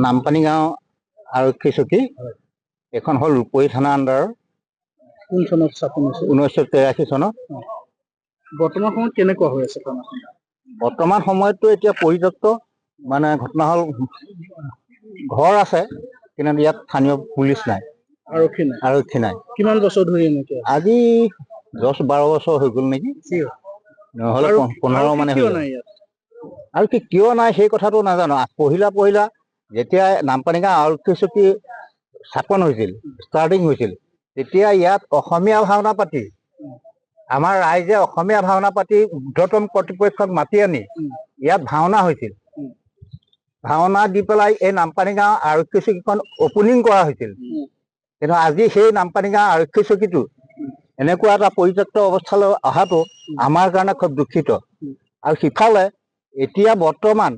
নামপানী গাঁও আৰক্ষী চকী এখন হ'ল ৰূপহী থানা আণ্ডাৰৰ কোন চনত স্থাপন হৈছে 1983 চনত। বৰ্তমান সময়ত কেনেকুৱা হৈ আছে থানাখন? বৰ্তমান সময়ততো এতিয়া পৰিত্যক্ত, মানে ঘটনা হ'ল ঘৰ আছে কিন্তু ইয়াত স্থানীয় পুলিচ নাই, আৰক্ষী নাই। কিমান বছৰ ধৰি এনেকৈ আজি 10-12 বছৰ হৈ গ'ল নেকি, নহ'লে 15 মানে হৈ গ'ল। আৰু কিয় নাই সেই কথাটো নাজানো। পহিলা যেতিয়া নামপানী গাঁও আৰক্ষী চকী স্থাপন হৈছিল, ষ্টাৰ্টিং হৈছিল, তেতিয়া ইয়াত অসমীয়া ভাওনা পাতি আমাৰ ৰাইজে অসমীয়া ভাওনা পাতি ঊৰ্ধ্বতম কৰ্তৃপক্ষক মাতি আনি ইয়াত ভাওনা হৈছিল। ভাওনা দি পেলাই এই নামপানী গাঁও আৰক্ষী চকীখন অপেনিং কৰা হৈছিল। কিন্তু আজি সেই নামপানী গাঁও আৰক্ষী চকীটো এনেকুৱা এটা পৰিত্যক্ত অৱস্থালৈ অহাটো আমাৰ কাৰণে খুব দুখিত। আৰু সিফালে এতিয়া বৰ্তমান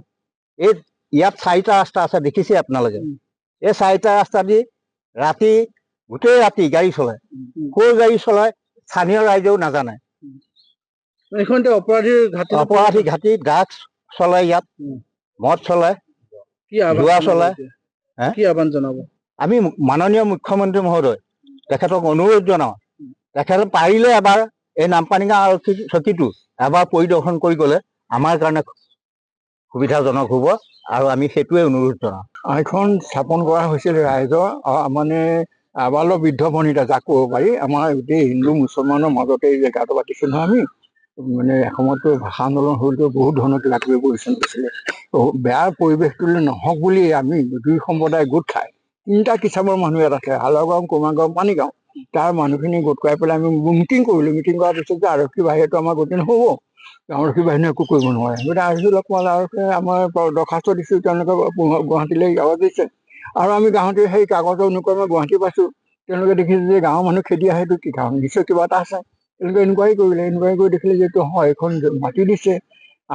ইয়াত 4টা ৰাস্তা আছে, দেখিছে আপোনালোকে। এই 4টা ৰাস্তা দি গোটেই ৰাতি গাড়ী চলায়। ক'ৰ গাড়ী চলায় স্থানীয় ৰাইজেও নাজানে। অপৰাধী ঘাটি, ড্ৰাগছ চলায়, ইয়াত মদ চলায়, জুৱা চলায়। আমি মাননীয় মুখ্যমন্ত্ৰী মহোদয় তেখেতক অনুৰোধ জনাওঁ, তেখেতে পাৰিলে এবাৰ এই নামপানী গাঁও আৰক্ষী চকীটো এবাৰ পৰিদৰ্শন কৰি গ'লে আমাৰ কাৰণে সুবিধাজনক হ'ব, আৰু আমি সেইটোৱে অনুৰোধ জনাওঁ। এইখন স্থাপন কৰা হৈছিল ৰাইজৰ মানে আবাল বৃদ্ধ বনিতা যাক ক'ব পাৰি। আমাৰ গোটেই হিন্দু মুছলমানৰ মাজতে এই জেগাটো পাতিছোঁ নহয় আমি। মানে এসময়তো ভাষা আন্দোলন হ'লতো বহুত ধৰণৰ কিবা কিবি পৰিচয় হৈছিলে। বেয়া পৰিৱেশটোলৈ নহওক বুলি আমি দুই সম্প্ৰদায় গোট খাই 3টা কিচামৰ মানুহ ইয়াত আছে, হালৰগাঁও, কুমাৰগাঁও, পানীগাঁও। তাৰ মানুহখিনি গোট খুৱাই পেলাই আমি মিটিং কৰিলোঁ। মিটিং কৰাৰ পিছত যে আৰক্ষী বাহিনীটো আমাৰ গতি নহ'ব, আৰক্ষী বাহিনীয়ে একো কৰিব নোৱাৰে। গতিকে আৰক্ষী লগ পোৱা আৰক্ষীয়ে আমাৰ দৰখাস্ত দিছোঁ, তেওঁলোকে গুৱাহাটীলৈ কাগজ দিছে। আৰু আমি গুৱাহাটীৰ সেই কাগজৰ অনুক্ৰমে গুৱাহাটী পাইছোঁ। তেওঁলোকে দেখিছে যে গাঁৱৰ মানুহ খেদি আহেতো কি কাৰণ, নিশ্চয় কিবা এটা আছে। তেওঁলোকে ইনকুৱাৰী কৰিলে, ইনকুৱাৰী কৰি দেখিলে যে এইটো হয়, এইখন মাটি দিছে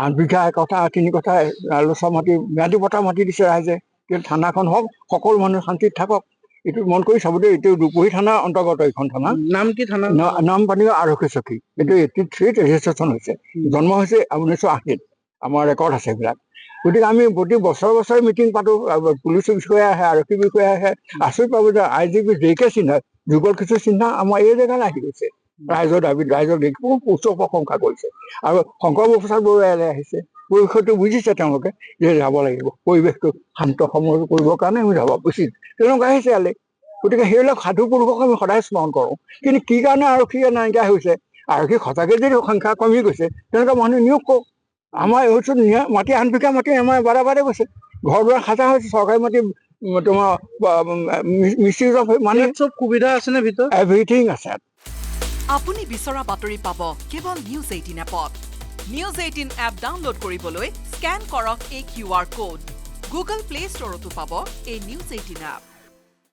8 বিঘা 1 কঠা 3 কঠা আলোচনা মাটি, ম্যাদী পট্টা মাটি দিছে ৰাইজে। কিন্তু থানাখন হওক, সকলো মানুহ শান্তিত থাকক। এইটো মন কৰি চাব দেই, এইটো ৰূপহী থানাৰ অন্তৰ্গত এইখন থানা। নাম কি থানা? নামপানী আৰক্ষী চকী। এইটো 83 ৰেজিষ্ট্ৰেশ্যন হৈছে। জন্ম হৈছে 1980। আমাৰ ৰেকৰ্ড আছে এইবিলাক। গতিকে আমি প্ৰতি বছৰে মিটিং পাতোঁ, পুলিচ বিষয়া আহে, আৰক্ষী বিষয়া আহে। আচৰিত পাব যে IGP যেইকে চিন্তা, যুগল কিছু চিন্তা আমাৰ এই জেগালৈ আহি গৈছে। ৰাইজৰ দাবীত ৰাইজক দেখি খুব উচ্চ প্ৰশংসা কৰিছে। আৰু শংকৰ প্ৰসাদ বৰুৱাই আহিছে, পৰিষদটো বুজিছে তেওঁলোকে যে যাব লাগিব, পৰিৱেশটো শান্ত সময় কৰিবৰ কাৰণে আমি যাব উচিত, তেওঁলোকে আহিছে ইয়ালৈ। গতিকে সেইবিলাক সাধু পুৰুষক আমি সদায় স্মৰণ কৰোঁ। কিন্তু কি কাৰণে আৰক্ষী নাইকিয়া হৈছে? আৰক্ষী সঁচাকৈ যদি সংখ্যা কমি গৈছে, তেনেকুৱা মানুহ নিয়োগ কৰক। আমাৰ এই ওচৰত মাটি 8 বিঘা মাটি আমাৰ বাৰে গৈছে, ঘৰ দুৱাৰ সাজা হৈছে, চৰকাৰী মাটি তোমাৰ মিছইউজ অফ মানে চব সুবিধা আছেনে ভিতৰত? এভৰিথিং আছে। আপুনি বিচৰা বাতৰি পাব কেৱল নিউজ 18 এপত। নিউজ 18 এপ ডাউনলোড কৰিবলৈ স্কেন কৰক এই QR কোড। গুগল প্লে ষ্টৰতো পাব এই নিউজ 18 এপ।